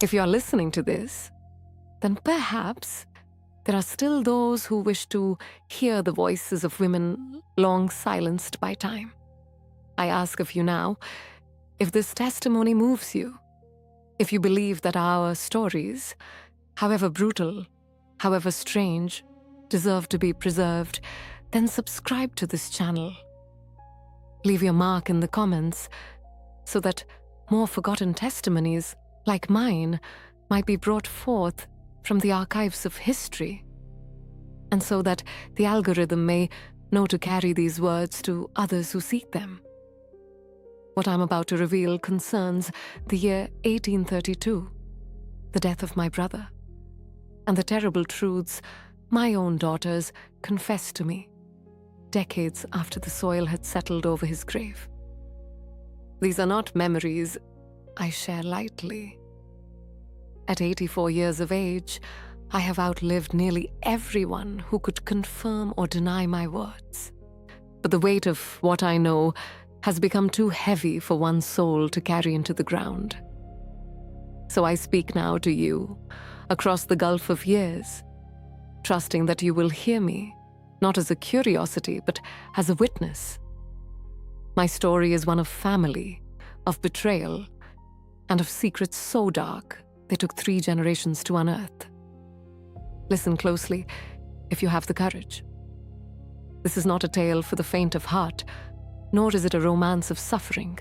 If you are listening to this, then perhaps there are still those who wish to hear the voices of women long silenced by time. I ask of you now, if this testimony moves you, if you believe that our stories, however brutal, however strange, deserve to be preserved, then subscribe to this channel. Leave your mark in the comments so that more forgotten testimonies like mine might be brought forth from the archives of history, and so that the algorithm may know to carry these words to others who seek them. What I'm about to reveal concerns the year 1832, the death of my brother, and the terrible truths my own daughters confessed to me decades after the soil had settled over his grave. These are not memories I share lightly. At 84 years of age, I have outlived nearly everyone who could confirm or deny my words. But the weight of what I know has become too heavy for one soul to carry into the ground. So I speak now to you, across the gulf of years, trusting that you will hear me, not as a curiosity, but as a witness. My story is one of family, of betrayal, and of secrets so dark they took 3 generations to unearth. Listen closely, if you have the courage. This is not a tale for the faint of heart, nor is it a romance of suffering.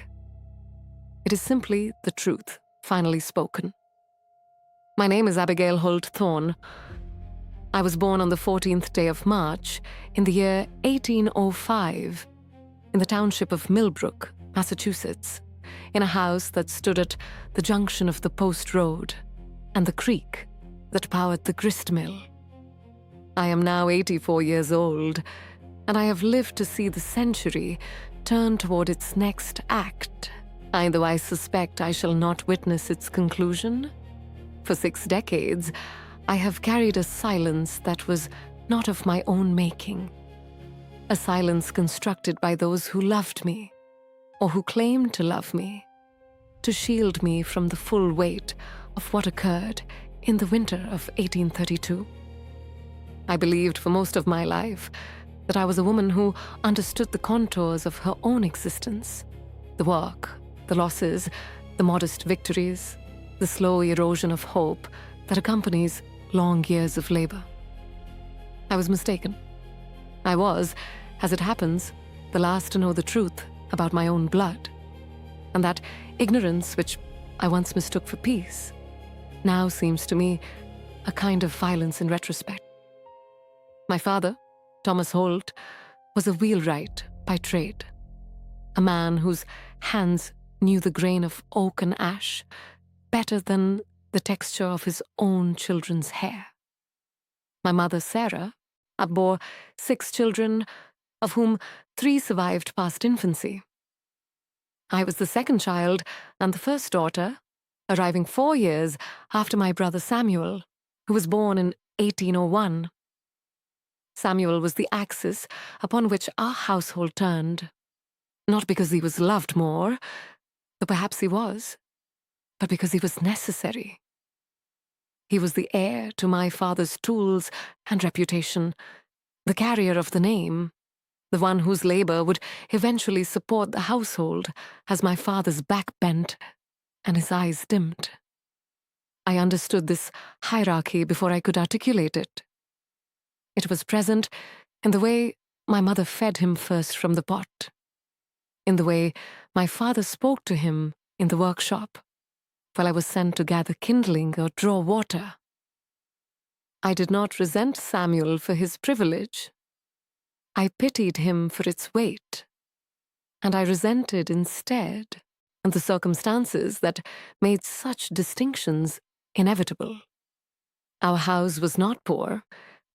It is simply the truth, finally spoken. My name is Abigail Holt Thorne. I was born on the 14th day of March in the year 1805 in the township of Millbrook, Massachusetts, in a house that stood at the junction of the Post Road and the creek that powered the grist mill. I am now 84 years old, and I have lived to see the century turn toward its next act, though I suspect I shall not witness its conclusion. For 6 decades, I have carried a silence that was not of my own making, a silence constructed by those who loved me, or who claimed to love me, to shield me from the full weight of what occurred in the winter of 1832. I believed for most of my life that I was a woman who understood the contours of her own existence, the work, the losses, the modest victories, the slow erosion of hope that accompanies long years of labor. I was mistaken. I was, as it happens, the last to know the truth about my own blood, and that ignorance which I once mistook for peace now seems to me a kind of violence in retrospect. My father, Thomas Holt, was a wheelwright by trade, a man whose hands knew the grain of oak and ash better than the texture of his own children's hair. My mother, Sarah, bore 6 children, of whom 3 survived past infancy. I was the second child and the first daughter, arriving 4 years after my brother Samuel, who was born in 1801. Samuel was the axis upon which our household turned, not because he was loved more, though perhaps he was, but because he was necessary. He was the heir to my father's tools and reputation, the carrier of the name, the one whose labor would eventually support the household as my father's back bent and his eyes dimmed. I understood this hierarchy before I could articulate it. It was present in the way my mother fed him first from the pot, in the way my father spoke to him in the workshop while I was sent to gather kindling or draw water. I did not resent Samuel for his privilege. I pitied him for its weight, and I resented instead the circumstances that made such distinctions inevitable. Our house was not poor,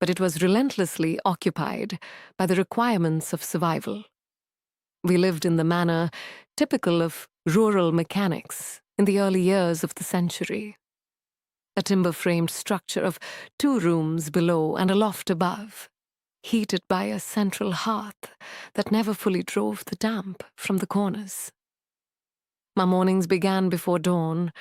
but it was relentlessly occupied by the requirements of survival. We lived in the manner typical of rural mechanics in the early years of the century. A timber-framed structure of 2 rooms below and a loft above, heated by a central hearth that never fully drove the damp from the corners. My mornings began before dawn,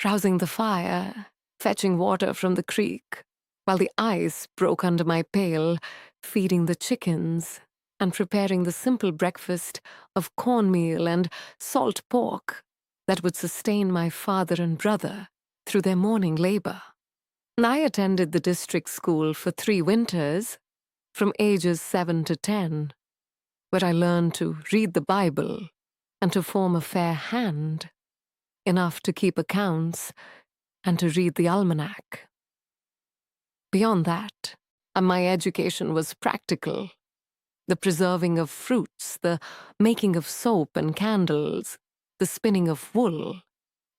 rousing the fire, fetching water from the creek, while the ice broke under my pail, feeding the chickens, and preparing the simple breakfast of cornmeal and salt pork that would sustain my father and brother through their morning labor. I attended the district school for 3 winters, from ages 7 to 10, where I learned to read the Bible and to form a fair hand, enough to keep accounts and to read the almanac. Beyond that, my education was practical. The preserving of fruits, the making of soap and candles, the spinning of wool,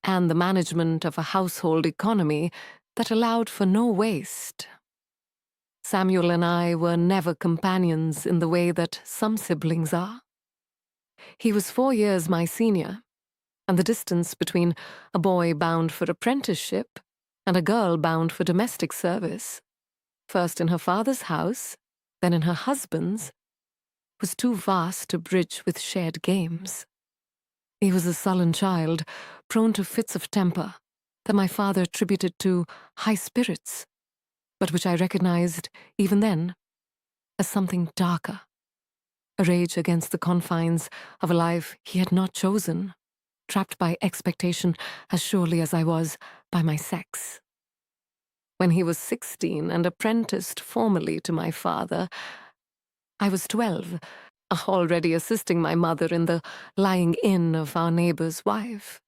and the management of a household economy that allowed for no waste. Samuel and I were never companions in the way that some siblings are. He was 4 years my senior, and the distance between a boy bound for apprenticeship and a girl bound for domestic service, first in her father's house, then in her husband's, was too vast to bridge with shared games. He was a sullen child, prone to fits of temper, that my father attributed to high spirits, but which I recognized, even then, as something darker, a rage against the confines of a life he had not chosen, trapped by expectation as surely as I was by my sex. When he was 16 and apprenticed formally to my father, I was 12, already assisting my mother in the lying-in of our neighbor's wife,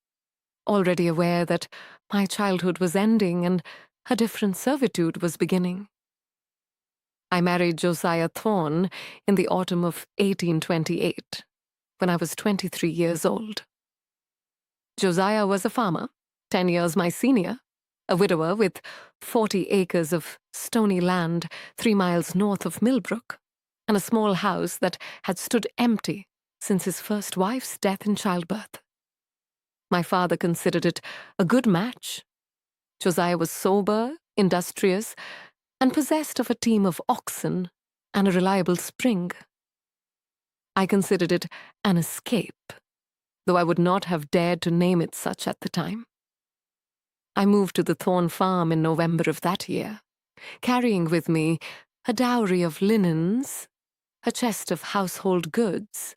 already aware that my childhood was ending and a different servitude was beginning. I married Josiah Thorne in the autumn of 1828, when I was 23 years old. Josiah was a farmer, 10 years my senior, a widower with 40 acres of stony land 3 miles north of Millbrook, and a small house that had stood empty since his first wife's death in childbirth. My father considered it a good match. Josiah was sober, industrious, and possessed of a team of oxen and a reliable spring. I considered it an escape, though I would not have dared to name it such at the time. I moved to the Thorne farm in November of that year, carrying with me a dowry of linens, a chest of household goods,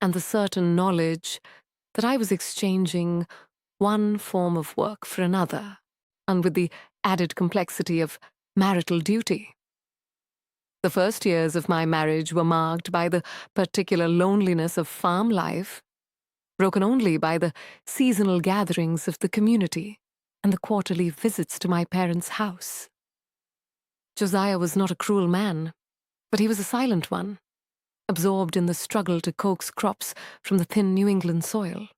and the certain knowledge that I was exchanging one form of work for another, and with the added complexity of marital duty. The first years of my marriage were marked by the particular loneliness of farm life, broken only by the seasonal gatherings of the community and the quarterly visits to my parents' house. Josiah was not a cruel man, but he was a silent one, absorbed in the struggle to coax crops from the thin New England soil.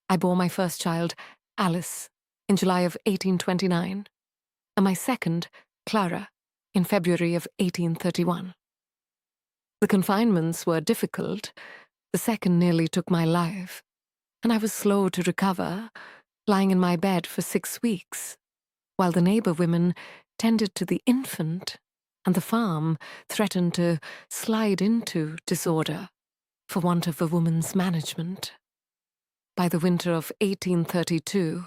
I bore my first child, Alice, in July of 1829, and my second, Clara, in February of 1831. The confinements were difficult. The second nearly took my life, and I was slow to recover, lying in my bed for 6 weeks, while the neighbor women tended to the infant, and the farm threatened to slide into disorder for want of a woman's management. By the winter of 1832,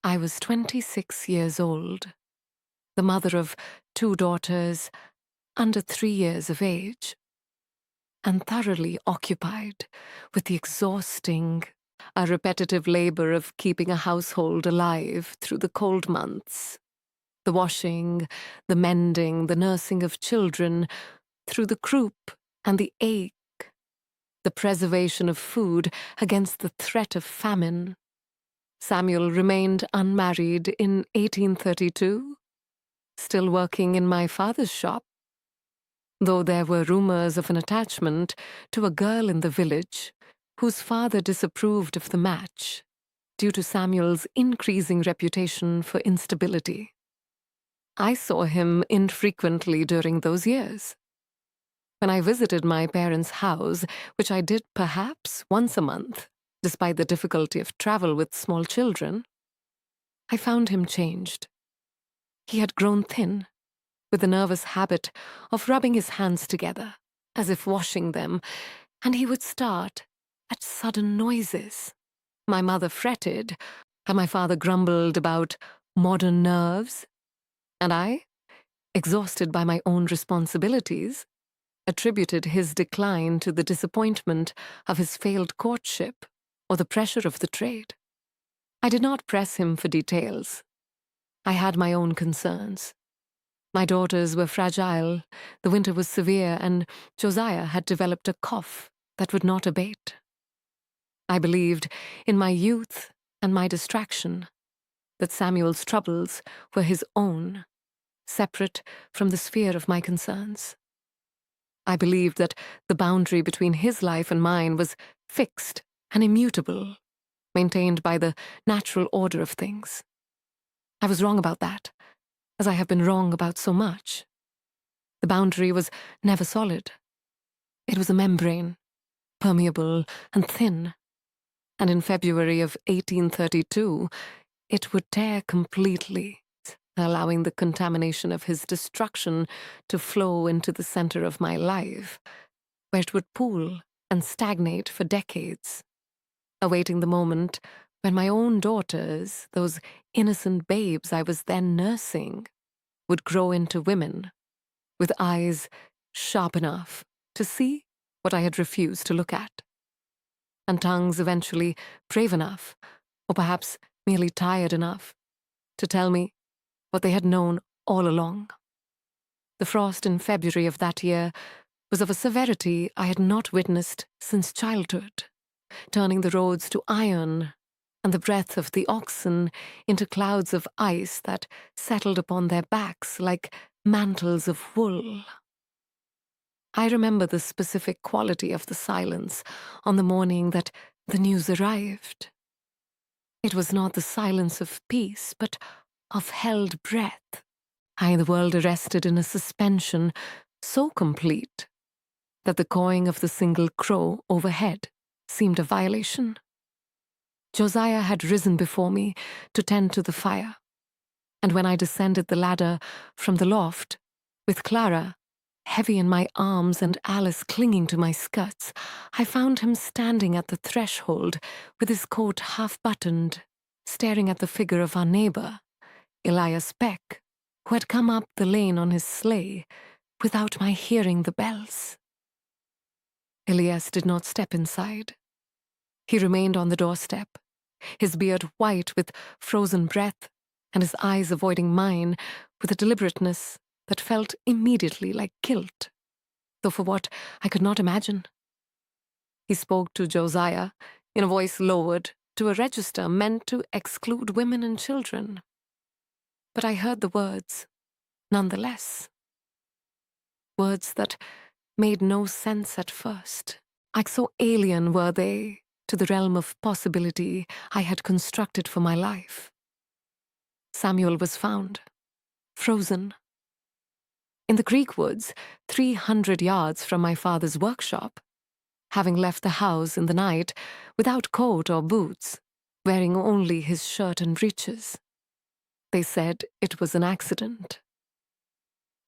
I was 26 years old, the mother of 2 daughters under 3 years of age, and thoroughly occupied with the exhausting, repetitive labor of keeping a household alive through the cold months, the washing, the mending, the nursing of children, through the croup and the ache, the preservation of food against the threat of famine. Samuel remained unmarried in 1832, still working in my father's shop, though there were rumors of an attachment to a girl in the village whose father disapproved of the match due to Samuel's increasing reputation for instability. I saw him infrequently during those years. When I visited my parents' house, which I did perhaps once a month, despite the difficulty of travel with small children, I found him changed. He had grown thin, with the nervous habit of rubbing his hands together, as if washing them, and he would start at sudden noises. My mother fretted, Had my father grumbled about modern nerves, and I, exhausted by my own responsibilities, attributed his decline to the disappointment of his failed courtship or the pressure of the trade. I did not press him for details. I had my own concerns. My daughters were fragile, the winter was severe, and Josiah had developed a cough that would not abate. I believed, in my youth and my distraction, that Samuel's troubles were his own, separate from the sphere of my concerns. I believed that the boundary between his life and mine was fixed and immutable, maintained by the natural order of things. I was wrong about that, as I have been wrong about so much. The boundary was never solid. It was a membrane, permeable and thin, and in February of 1832, it would tear completely, allowing the contamination of his destruction to flow into the center of my life, where it would pool and stagnate for decades, awaiting the moment when my own daughters, those innocent babes I was then nursing, would grow into women, with eyes sharp enough to see what I had refused to look at, and tongues eventually brave enough, or perhaps merely tired enough, to tell me what they had known all along. The frost in February of that year was of a severity I had not witnessed since childhood, turning the roads to iron and the breath of the oxen into clouds of ice that settled upon their backs like mantles of wool. I remember the specific quality of the silence on the morning that the news arrived. It was not the silence of peace, but of held breath. The world arrested in a suspension so complete that the cawing of the single crow overhead seemed a violation. Josiah had risen before me to tend to the fire, and when I descended the ladder from the loft, with Clara heavy in my arms and Alice clinging to my skirts, I found him standing at the threshold with his coat half-buttoned, staring at the figure of our neighbor, Elias Peck, who had come up the lane on his sleigh without my hearing the bells. Elias did not step inside. He remained on the doorstep, his beard white with frozen breath and his eyes avoiding mine with a deliberateness that felt immediately like guilt, though for what I could not imagine. He spoke to Josiah in a voice lowered to a register meant to exclude women and children. But I heard the words, nonetheless. Words that made no sense at first. Like so alien were they to the realm of possibility I had constructed for my life. Samuel was found, frozen, in the creek woods, 300 yards from my father's workshop, having left the house in the night without coat or boots, wearing only his shirt and breeches. They said it was an accident.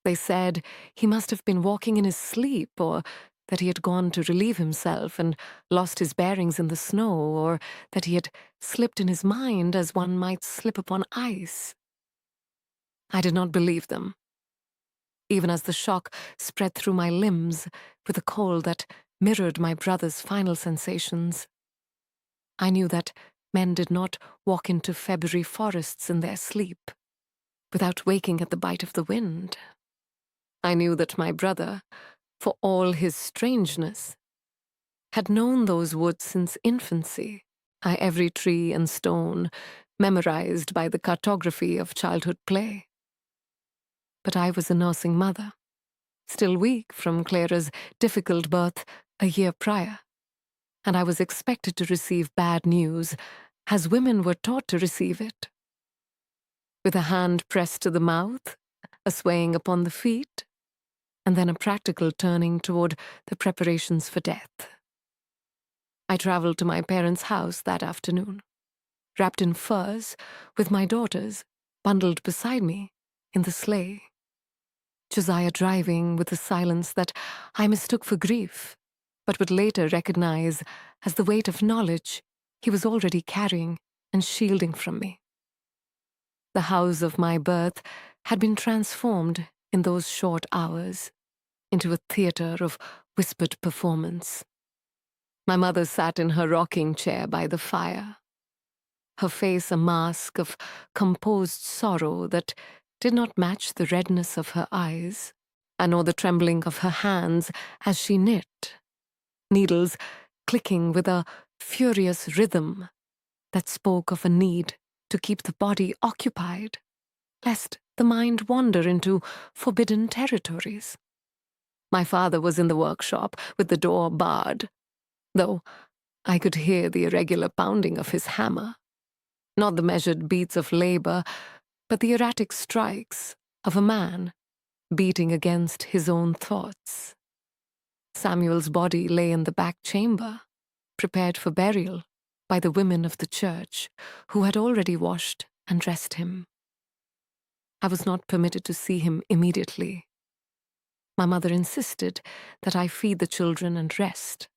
They said he must have been walking in his sleep, or that he had gone to relieve himself and lost his bearings in the snow, or that he had slipped in his mind as one might slip upon ice. I did not believe them, even as the shock spread through my limbs with a cold that mirrored my brother's final sensations. I knew that men did not walk into February forests in their sleep, without waking at the bite of the wind. I knew that my brother, for all his strangeness, had known those woods since infancy, every tree and stone memorized by the cartography of childhood play. But I was a nursing mother, still weak from Clara's difficult birth a year prior, and I was expected to receive bad news, as women were taught to receive it. With a hand pressed to the mouth, a swaying upon the feet, and then a practical turning toward the preparations for death. I traveled to my parents' house that afternoon, wrapped in furs, with my daughters bundled beside me in the sleigh. Josiah driving with a silence that I mistook for grief, but would later recognize as the weight of knowledge he was already carrying and shielding from me. The house of my birth had been transformed in those short hours into a theater of whispered performance. My mother sat in her rocking chair by the fire, her face a mask of composed sorrow that did not match the redness of her eyes, nor the trembling of her hands as she knit, needles clicking with a furious rhythm that spoke of a need to keep the body occupied, lest the mind wander into forbidden territories. My father was in the workshop with the door barred, though I could hear the irregular pounding of his hammer, not the measured beats of labor, but the erratic strikes of a man beating against his own thoughts. Samuel's body lay in the back chamber, prepared for burial by the women of the church who had already washed and dressed him. I was not permitted to see him immediately. My mother insisted that I feed the children and rest,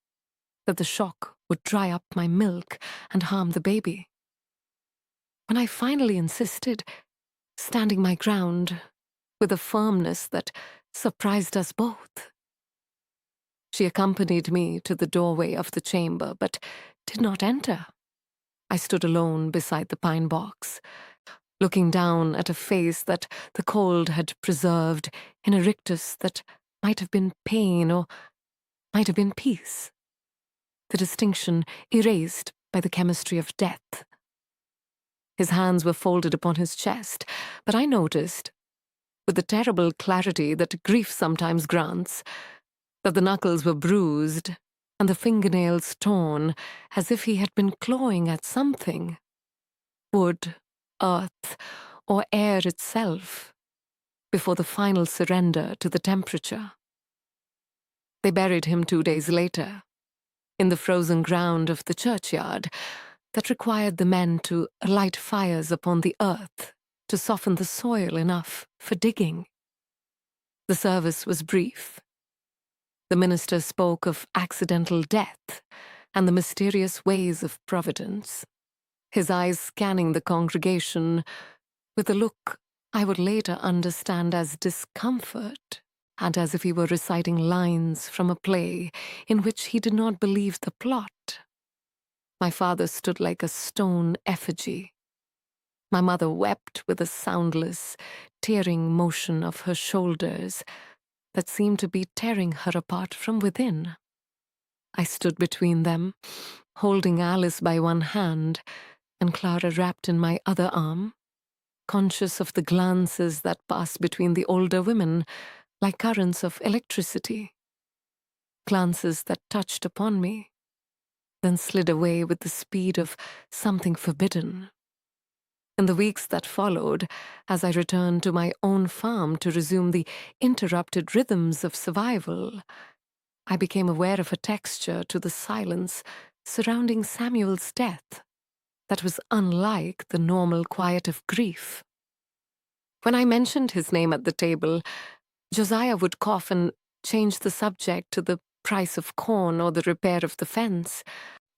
that the shock would dry up my milk and harm the baby. When I finally insisted, standing my ground with a firmness that surprised us both, she accompanied me to the doorway of the chamber, but did not enter. I stood alone beside the pine box, looking down at a face that the cold had preserved in a rictus that might have been pain or might have been peace, the distinction erased by the chemistry of death. His hands were folded upon his chest, but I noticed, with the terrible clarity that grief sometimes grants, that the knuckles were bruised and the fingernails torn as if he had been clawing at something, wood, earth, or air itself, before the final surrender to the temperature. They buried him 2 days later, in the frozen ground of the churchyard that required the men to light fires upon the earth to soften the soil enough for digging. The service was brief. The minister spoke of accidental death and the mysterious ways of providence, his eyes scanning the congregation with a look I would later understand as discomfort, and as if he were reciting lines from a play in which he did not believe the plot. My father stood like a stone effigy. My mother wept with a soundless, tearing motion of her shoulders that seemed to be tearing her apart from within. I stood between them, holding Alice by one hand and Clara wrapped in my other arm, conscious of the glances that passed between the older women like currents of electricity, glances that touched upon me, then slid away with the speed of something forbidden. In the weeks that followed, as I returned to my own farm to resume the interrupted rhythms of survival, I became aware of a texture to the silence surrounding Samuel's death that was unlike the normal quiet of grief. When I mentioned his name at the table, Josiah would cough and change the subject to the price of corn or the repair of the fence,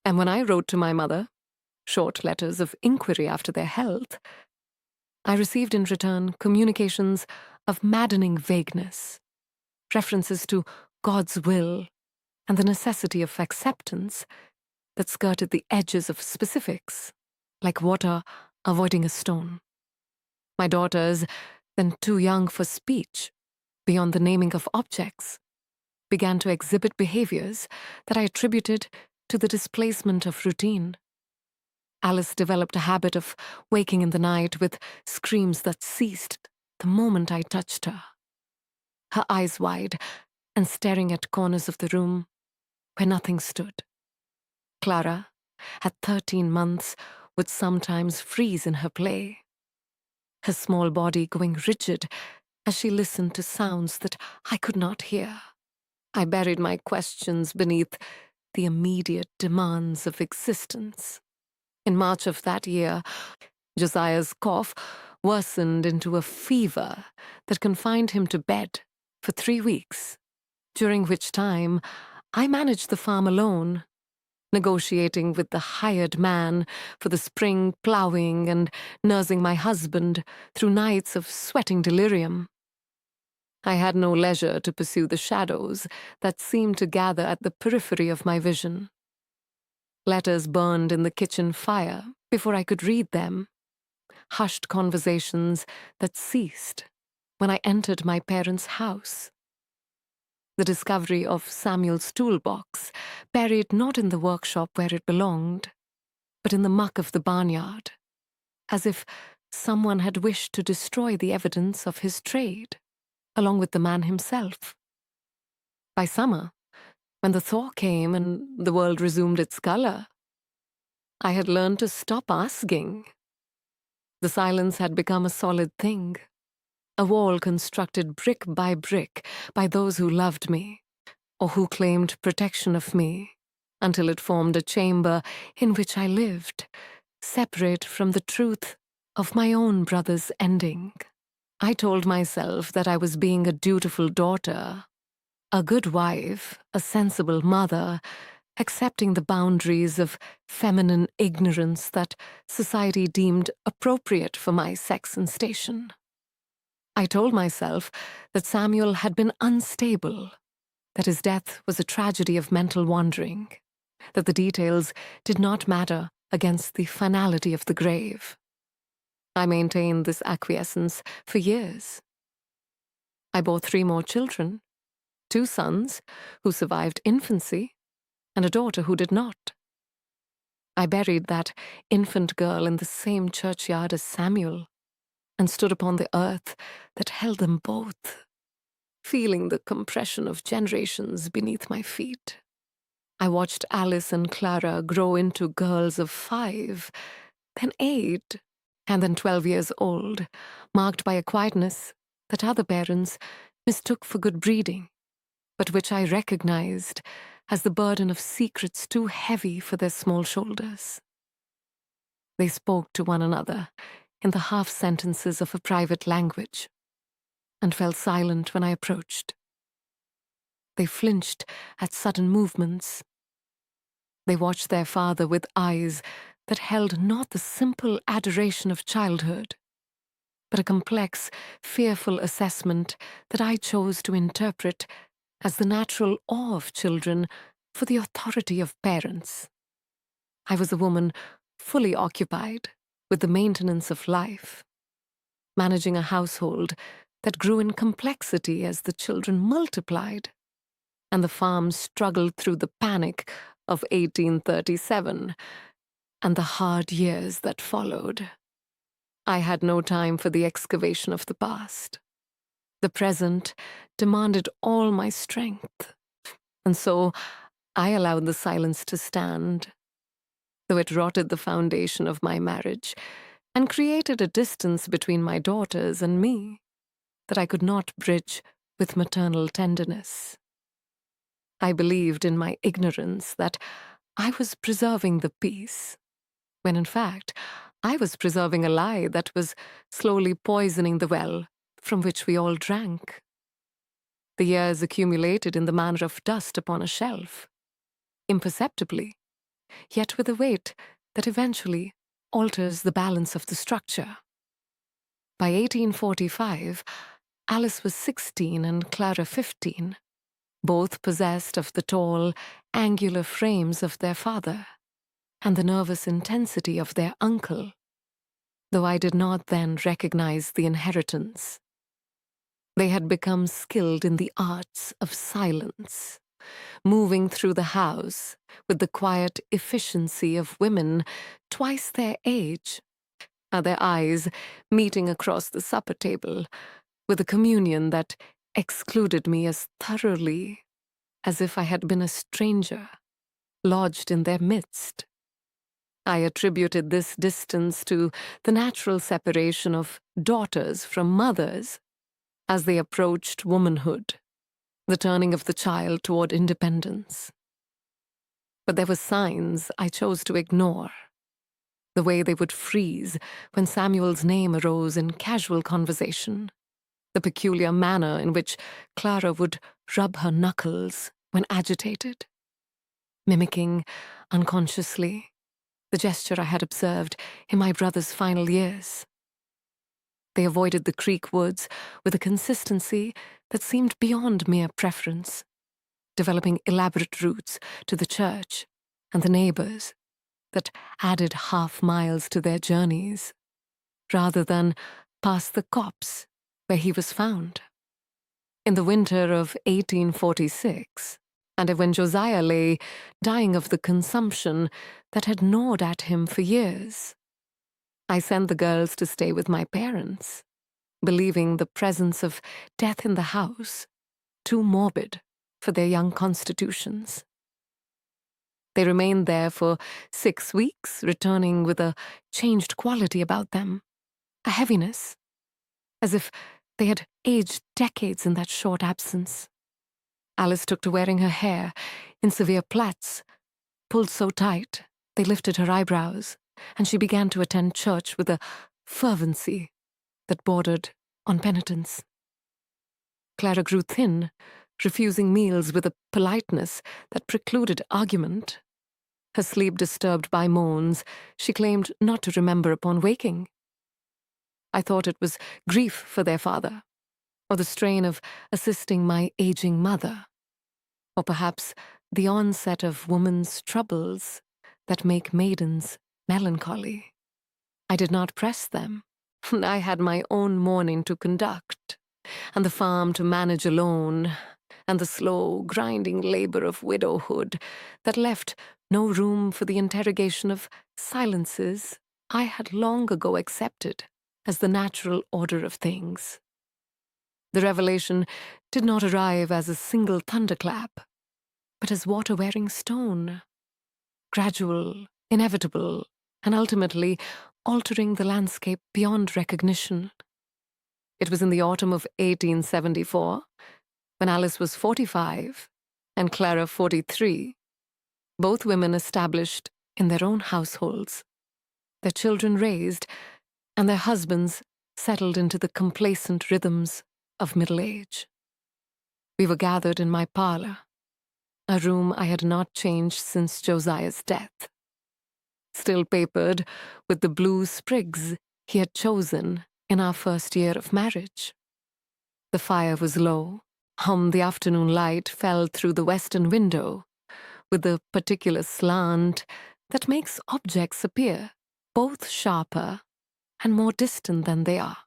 and when I wrote to my mother short letters of inquiry after their health, I received in return communications of maddening vagueness, references to God's will and the necessity of acceptance that skirted the edges of specifics, like water avoiding a stone. My daughters, then too young for speech, beyond the naming of objects, began to exhibit behaviors that I attributed to the displacement of routine. Alice developed a habit of waking in the night with screams that ceased the moment I touched her, her eyes wide and staring at corners of the room where nothing stood. Clara, at 13 months, would sometimes freeze in her play, her small body going rigid as she listened to sounds that I could not hear. I buried my questions beneath the immediate demands of existence. In March of that year, Josiah's cough worsened into a fever that confined him to bed for 3 weeks, during which time I managed the farm alone, negotiating with the hired man for the spring plowing and nursing my husband through nights of sweating delirium. I had no leisure to pursue the shadows that seemed to gather at the periphery of my vision. Letters burned in the kitchen fire before I could read them. Hushed conversations that ceased when I entered my parents' house. The discovery of Samuel's toolbox, buried not in the workshop where it belonged, but in the muck of the barnyard, as if someone had wished to destroy the evidence of his trade, along with the man himself. By summer, when the thaw came and the world resumed its color, I had learned to stop asking. The silence had become a solid thing, a wall constructed brick by those who loved me, or who claimed protection of me, until it formed a chamber in which I lived, separate from the truth of my own brother's ending. I told myself that I was being a dutiful daughter, a good wife, a sensible mother, accepting the boundaries of feminine ignorance that society deemed appropriate for my sex and station. I told myself that Samuel had been unstable, that his death was a tragedy of mental wandering, that the details did not matter against the finality of the grave. I maintained this acquiescence for years. I bore 3 more children, 2 sons who survived infancy, and a daughter who did not. I buried that infant girl in the same churchyard as Samuel, and stood upon the earth that held them both, feeling the compression of generations beneath my feet. I watched Alice and Clara grow into girls of 5, then 8, and then 12 years old, marked by a quietness that other parents mistook for good breeding, but which I recognized as the burden of secrets too heavy for their small shoulders. They spoke to one another in the half-sentences of a private language, and fell silent when I approached. They flinched at sudden movements. They watched their father with eyes that held not the simple adoration of childhood, but a complex, fearful assessment that I chose to interpret as the natural awe of children for the authority of parents. I was a woman fully occupied with the maintenance of life, managing a household that grew in complexity as the children multiplied, and the farm struggled through the panic of 1837 and the hard years that followed. I had no time for the excavation of the past. The present demanded all my strength, and so I allowed the silence to stand, though it rotted the foundation of my marriage and created a distance between my daughters and me that I could not bridge with maternal tenderness. I believed in my ignorance that I was preserving the peace, when in fact I was preserving a lie that was slowly poisoning the well from which we all drank. The years accumulated in the manner of dust upon a shelf, imperceptibly, yet with a weight that eventually alters the balance of the structure. By 1845, Alice was 16 and Clara 15, both possessed of the tall, angular frames of their father and the nervous intensity of their uncle, though I did not then recognize the inheritance. They had become skilled in the arts of silence, moving through the house with the quiet efficiency of women twice their age, their eyes meeting across the supper table with a communion that excluded me as thoroughly as if I had been a stranger, lodged in their midst. I attributed this distance to the natural separation of daughters from mothers as they approached womanhood, the turning of the child toward independence. But there were signs I chose to ignore. The way they would freeze when Samuel's name arose in casual conversation, the peculiar manner in which Clara would rub her knuckles when agitated, mimicking unconsciously, the gesture I had observed in my brother's final years. They avoided the creek woods with a consistency that seemed beyond mere preference, developing elaborate routes to the church and the neighbors that added half-miles to their journeys, rather than past the copse where he was found. In the winter of 1846, and when Josiah lay dying of the consumption that had gnawed at him for years, I sent the girls to stay with my parents, believing the presence of death in the house too morbid for their young constitutions. They remained there for 6 weeks, returning with a changed quality about them, a heaviness, as if they had aged decades in that short absence. Alice took to wearing her hair in severe plaits, pulled so tight they lifted her eyebrows, and she began to attend church with a fervency that bordered on penitence. Clara grew thin, refusing meals with a politeness that precluded argument. Her sleep disturbed by moans she claimed not to remember upon waking. I thought it was grief for their father, or the strain of assisting my aging mother, or perhaps the onset of woman's troubles that make maidens melancholy. I did not press them. I had my own mourning to conduct, and the farm to manage alone, and the slow, grinding labor of widowhood that left no room for the interrogation of silences I had long ago accepted as the natural order of things. The revelation did not arrive as a single thunderclap, but as water-wearing stone, gradual, inevitable, and ultimately altering the landscape beyond recognition. It was in the autumn of 1874, when Alice was 45 and Clara 43, both women established in their own households, their children raised, and their husbands settled into the complacent rhythms of middle age. We were gathered in my parlor, a room I had not changed since Josiah's death, still papered with the blue sprigs he had chosen in our first year of marriage. The fire was low. The afternoon light fell through the western window with the particular slant that makes objects appear both sharper and more distant than they are.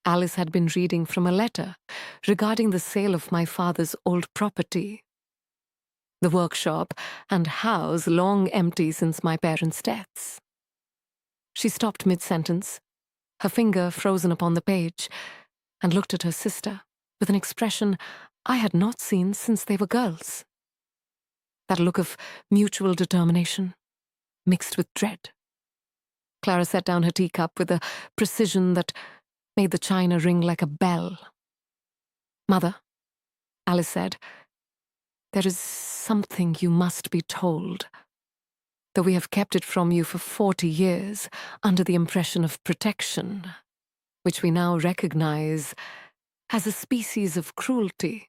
Alice had been reading from a letter regarding the sale of my father's old property, the workshop and house long empty since my parents' deaths. She stopped mid-sentence, her finger frozen upon the page, and looked at her sister with an expression I had not seen since they were girls. That look of mutual determination, mixed with dread. Clara set down her teacup with a precision that made the china ring like a bell. "Mother," Alice said, "there is something you must be told, though we have kept it from you for 40 years under the impression of protection, which we now recognize as a species of cruelty.